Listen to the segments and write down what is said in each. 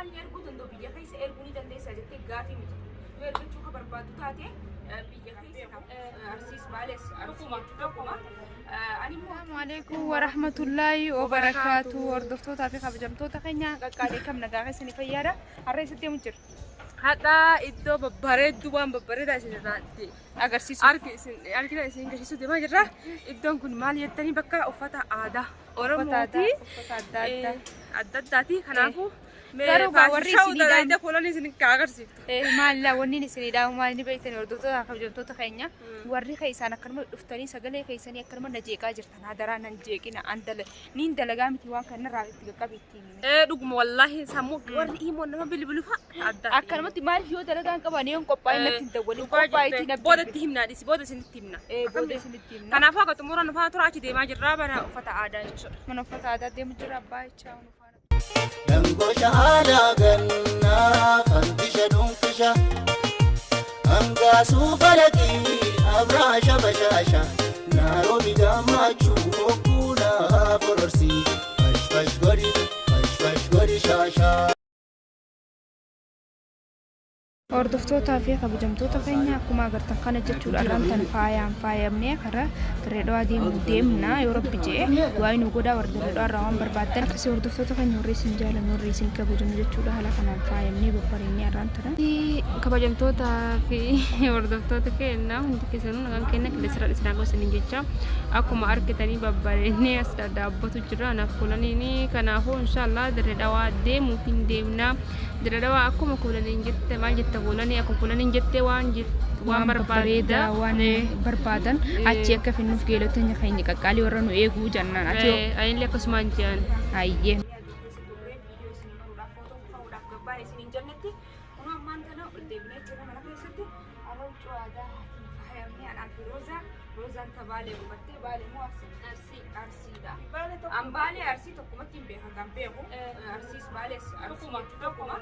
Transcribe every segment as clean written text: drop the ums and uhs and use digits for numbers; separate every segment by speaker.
Speaker 1: kan ergu danda'u biyya keessa erguu ni dandeessa jettee gaafii miti. Yoo ergachuu ka barbaadu taate biyya keessa arsiis baales arsii jechuudha.
Speaker 2: Assalamu alaikum wa rahmatullahi wa barakatuh. Hordoftoota fi kabajamtoota keenya qaqqaalee kam nagaa keessanii fayyaadha. Har'a eessatti deemu jirra?
Speaker 3: Haadha iddoo babbareedduu waan babbareedaa isin irratti
Speaker 2: Agarsiisu.
Speaker 3: argina isin agarsiisuu deemaa jirra. Iddoon kun maal jettanii bakka uffata aadaa Oromooti.
Speaker 2: Uffata
Speaker 3: Adda addaati. Kanaafuu
Speaker 2: Garuu warri
Speaker 3: isin fuulonni isin agarsiiftu.
Speaker 2: maalla wanni isinii dhaamu maal ni beektanii hordoftoota kabajamtoota keenya warri keessaan akkanuma dhuftanii sagalee keessanii akkanuma na jeeqaa jirtan hadaraa nan jeeqina niin dalagaa miti waan kanarraa itti qaqqabittiin.
Speaker 3: Dhuguma wallaahi sammuu warri himoon nama bilbilu adda.
Speaker 2: Akkanumatti maaliif yoo dalagaan qaban yoo qophaa'in natti hin dawwalin qophaa'ittiin abdii.
Speaker 3: Booda itti himnaa dhisi booda isinitti himna.
Speaker 2: Booda isinitti himna.
Speaker 3: Kanaafuu akka xumuraan dhufaa tura achi deemaa jirra mana uffata aadaa jechuudha.
Speaker 2: Mana uffata aadaa deemu jira abbaa jechaa
Speaker 4: Yango shahada ganna khantisha dunkisha anga sufalaki abrasha bashasha Nairobi gamachu okuna fororsi fash gori shasha.
Speaker 2: Hordoftoota fi kabajamtoota keenya akkuma agartan kana jechuudha irraan faayamnee karaa Dirreedawaa deemna yoo rabbi jedhe waa'ee nu godhaa warra Dirreedawaa irraa waan barbaadan akkasii hordoftoota keenya warri isin jaalannu warri isin kabajamu jechuudha haala kanaan faayamnee babbareennee irraan tana.
Speaker 3: Kabajamtoota fi hordoftoota keenya hundi keessanuu nagaan keenya qilleensarra isin agarsiisan jecha akkuma argitanii babbareennee as dhaabbatu jira naaf kulaniini kanaafuu inshallah Dirreedawaa deemuuf hin deemna. Dirreedawaa akkuma kulaniin jette maal jette kulanii akkuma kulaniin jette waan barbaadaa
Speaker 2: waan barbaadan achi akka finnuuf geelotanya keenya qaqqaalii warra nu eeguu jannaan ati
Speaker 3: ayinli akkasumaan jiran
Speaker 2: hayyee.
Speaker 1: Rozaan tabaale ubatte baale mo arsiidha. Ambaale arsii tokkumatti hin beekan kan beeku arsiis baales arsii tokkuma.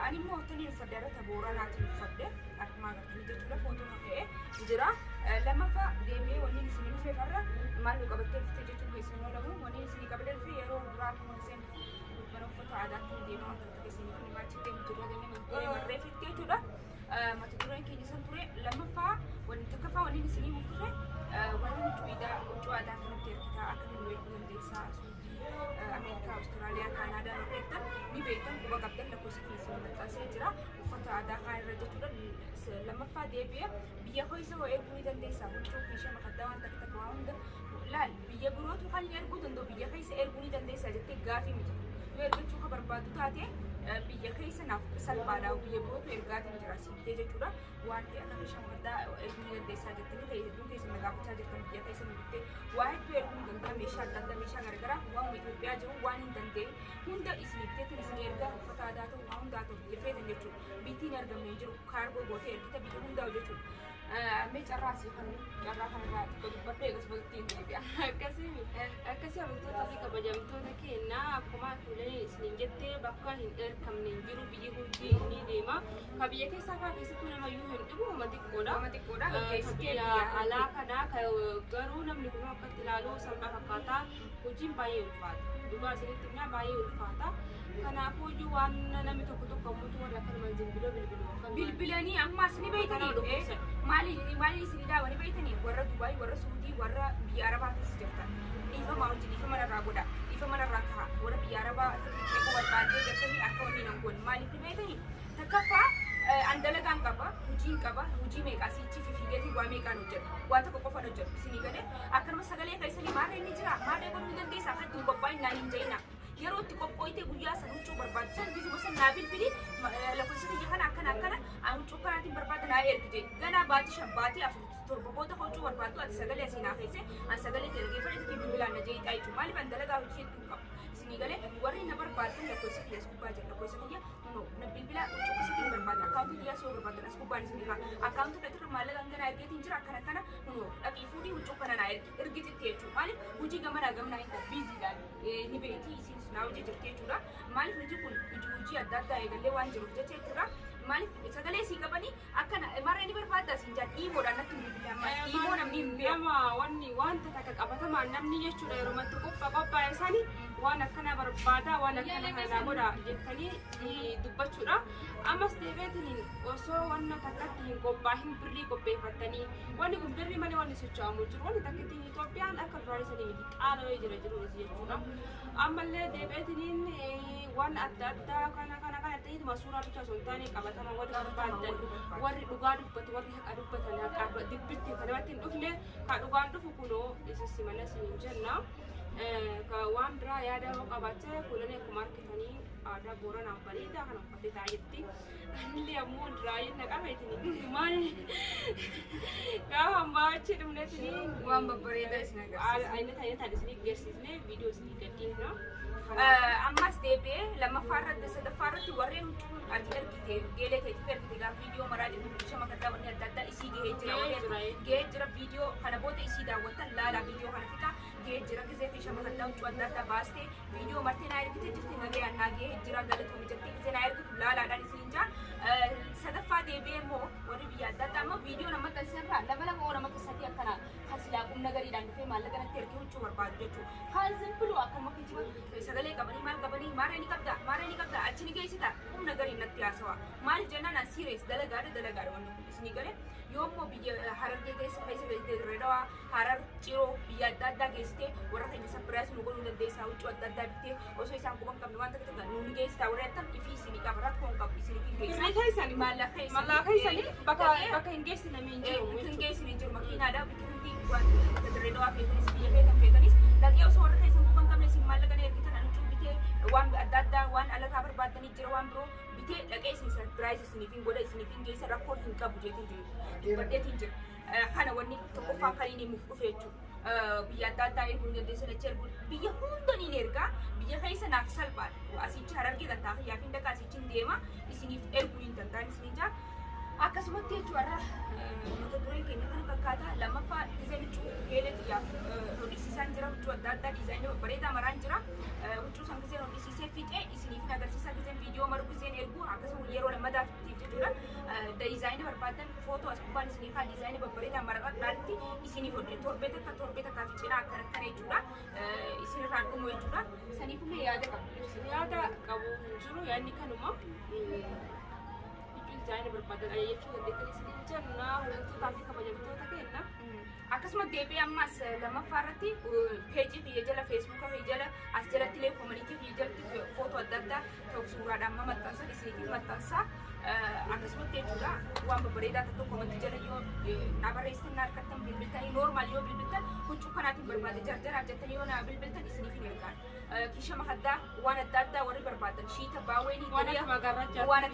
Speaker 1: Ani immoo hottanii uffadde irratti booranaatiin uffadde akkuma agartanii jechuudha footoo ta'ee jira. Lammaffaa deebi'ee wanni isin dhufee farra maal nu qabattee dhuftee jechuun keessan yoo lamu wanni isin qabatee dhufee yeroo duraa akkuma isin mana uffata aadaatti deemaa akka keessanii kun maachittee mutuura gannee marreeffittee jechuudha. Mata dureen keenya san ture lammaffaa wanni tokkoffaa wanni isin dhufe warri huccuu aadaa kanatti ergitaa akka hin beekuu dandeessaa Suudii, Ameerikaa, Awustiraaliyaa, Kaanaadaa irratti ni beektan quba qabdan lakkoofsa keessatti maxxansee jira uffata aadaa kaan irra jechuudha. Lammaffaa deebi'ee biyya keessa hoo erguu ni dandeessaa huccuu keeshaa makaddaa waan takka takka waa hunda laal biyya birootu kan erguu danda'u biyya keessa erguu ni dandeessaa jettee gaafii miti. Yoo ergachuu ka barbaadu taate biyya keessa naaf salphaadha biyya birootu ergaatiin jira siitee jechuudha. Waan ta'e akka keeshaa makaddaa erguu ni dandeessaa jettanii ta'e hedduu keessa nagaafachaa jirtan biyya keessa nuttee waa hedduu erguu ni danda'a meeshaa adda addaa meeshaa garaagaraa waan Itoophiyaa jiru waan hin danda'e hunda isinitteetiin isin ergaa uffata aadaa ta'u waa hundaa ta'u biyya feetan jechuudha. Biitiin argamne jiru kaargoo gootee ergita biyya hundaa jechuudha. Mee carraasii kan carraa kanarraa xiqqoo dubbadhu eegas bakkiin deebi'a.
Speaker 3: Akkasii hordoftoota fi kabajamtoota keenya akkuma fuulanii isin jettee bakka hin ergamne hin jiru biyyi hundi ni deema. Ka biyya keessaa fa'aa keessattuu namayyuu hin dhibu uma xiqqoodha.
Speaker 1: Nama xiqqoodha.
Speaker 3: Biyya alaa kanaa garuu namni kun akkatti ilaaluu salphaa fakkaata hojiin baay'ee ulfaata. Dhugaa isinitti himna baay'ee ulfaata. Kanaafuu iyyuu waan namni tokko ammoo warra akka nama bilbiluu
Speaker 1: bilbilanii ammas ni beeytanii maali isin daawwanii beeytanii warra Dubaay warra Suudii warra biyya Arabaa keessa jirtan dhiifama hojii dhiifama narraa godha dhiifama narraa ka'a warra biyya Arabaa eeguu barbaadee jettanii akka wanni nan goone maaliif ni beeytanii takkaffaa an dalagaan qaba hojiin qaba hojii meeqaa sichi fiigeetii waa meeqaan hojjedhu waa tokko qofan hojjedhu isinii galee akkanuma sagalee keessanii maarree ni jira maarree godhuu ni dandeessaa akka ittiin qophaa'in naan hin ja'ina. Yeroo itti qophooytee guyyaa san huccuu barbaachisan gisuma san naa bilbili lakkoofsa biyya kana akkana huccuu kanaatiin barbaadan haa ergite ganaa baatii afur torba booda huccuu barbaaddu ati sagalee asiin haafeesse an sagalee telegeeffadhe itti bilbilaan na jeeqaa jechuudha maaliif an dalagaa hojii hedduu qabu isinii galee warri na barbaadan lakkoofsa kiyya as gubbaa jira lakkoofsa kiyya na bilbilaa huccuu asiin barbaadan akkaawuntii kiyyaa soo barbaadan as gubbaan isinii haa akkaawuntii keessatti maallaqa ganaa ergeetiin jira akkana dhaqii fuudhii huccuu kana naa ergititti jechuudha maaliif hojii gamanaa hin qabu biiziidhaan ni beektii isin naawwi jirti jechuudha. Maaliif nuti kun hojii adda addaa eegallee waan jiruuf jecha jechuudha. Maaliif sagalee sii qabanii akkana marree ni barbaadda siin jaan dhiiboodhaan natti bilbilama. Dhiiboo namni hin beeku.
Speaker 3: Wanni wanta takka qabatamaan namni jechuudha yeroo matti qophaa'e isaanii وانا كنا بربادا وانا كنا هنا برا جتني دبتشورا أما استيبتني وصو وانا تكتني قباهم بري قبي فتني وانا بري ماني وانا سوتشا مجر وانا تكتني توبيان أكل رئيس نيجي قالوا يجري جرو زيجورا أما اللي دبتني وانا أتدا كنا تيجي مسؤول بتاع سلطاني كبتنا وانا بربادا وانا لقاد بتواري هك أربعة أنا كأربعة دبتي كنا بتين دفنة كأربعة دفكونو إيش سيمانا سينجنا كوان درا يا ده وقبته كلنا كماركتني ada boran apa ni dah kan apa tayeti li amun rain nak apa itu ni mana kau hamba cedum ni sini
Speaker 1: Wan berbeda sini.
Speaker 3: ini tanya sini guys sini video sini keting no
Speaker 1: Amma stebe lama farad da farad ti warren adar kite gele ke fer kite ga video maradi shama kada wani adda isi ge jira video kana bote isi da wata la video kana fita ge jira gize fi shama kada uchu adda baste video martina ayr kite jirti nage anna ge jira galat mi jatti gize ayr kite la da isinja sadafa debe mo wari biya adda ma video nama tasarra lama mo nama kasati akana hasila kum nagari dan fe malaga na terki uchu barbadu jechu khal simple akama kijiwa sagale kabani mara ni kabda achini ge isita kum nagari natyasawa mal jana na serious dalagar wannu isni gare yommo biya harar ge ge sai sai redawa harar chiro biya dadda ge ste warata ni surprise mu gonu de sa uchu dadda bitte oso isan ko bang kamni wanta kata nu ge sta warata ifi sini kabara ko kap isini ge
Speaker 3: Ini kai sani
Speaker 1: mala
Speaker 3: kai sani baka ingesi na minji
Speaker 1: bikin ge sini jur makina da bikin di wan redawa fe ni biya fe tam fe tanis lagi oso warata isan ko bang kamni sin mala gane kita na uchu bitte wan dadda wan ala kabar batani jira wan bro bitte lagi isin surprise isini fin goda isini fin ge sa rakko hin ka buje tin badde tin jir kana wani to ko fa kali ni mu ko fechu biya dadda e gunde de sene cher biya hunda ni nerga biya kaisa naksal par asi charar ge ganta ya fin da kasi chin dema isini erguin tantan isini ja akasumatti chuara mata dure ke na fakata lama fa design chu hele ya rodisi sanjira chu dadda design bareda maran jira chu sangse rodisi se fit e isini fin agar sisa design video maru kuzen ergu akasum yero le mada jura design barbatan foto askuban isini ka design bareda maran dalti isini fodde torbeta ka fichina akar kare jura isini rangu mo jura sani fume yada kabu juru yani kanuma design berbadan ayah itu dekat sini jangan untuk tapi kabarnya betul tak kena akasmat debe ammas lama farati page fi jala facebook fi jala asjala tile community fi jala foto adda tok sura da mama tansa isini matansa akasmat te juga wan berbeda tu community jala yo nabare istinar katam bilbiltani normal yo bilbiltan hucu kanati berbada jar ajatani yo na bilbiltan isini fi nerkan kisha mahadda wan adda wari berbadan shita baweni wana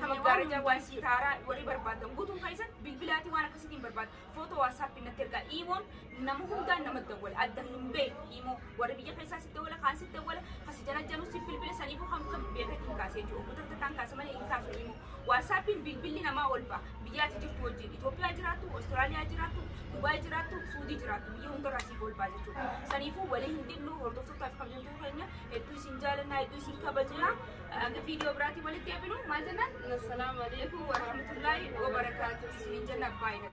Speaker 1: kama garaja wan sitara wari berbadan gutun kaisan bilbilati wana kasitin berbad foto whatsapp na terga imon namu hunda namat dawal adda himbe imo wari biya kaisa sitte wala khasit dawal khasi jana janu sipil bil sanifu kham kham beka tin kase jo utar tan kase mane in kaso imo whatsapp bilbilli nama olpa biya ti jiftu wajin ethiopia jiratu australia jiratu dubai jiratu saudi jiratu biya hunda rasi olpa jo sanifu wali hindimnu hordo so taf kham jo kanya etu sinjalana etu sikabajna anga video berarti wali tiapinu majana
Speaker 3: assalamualaikum
Speaker 1: warahmatullahi wabarakatuh sinjana bye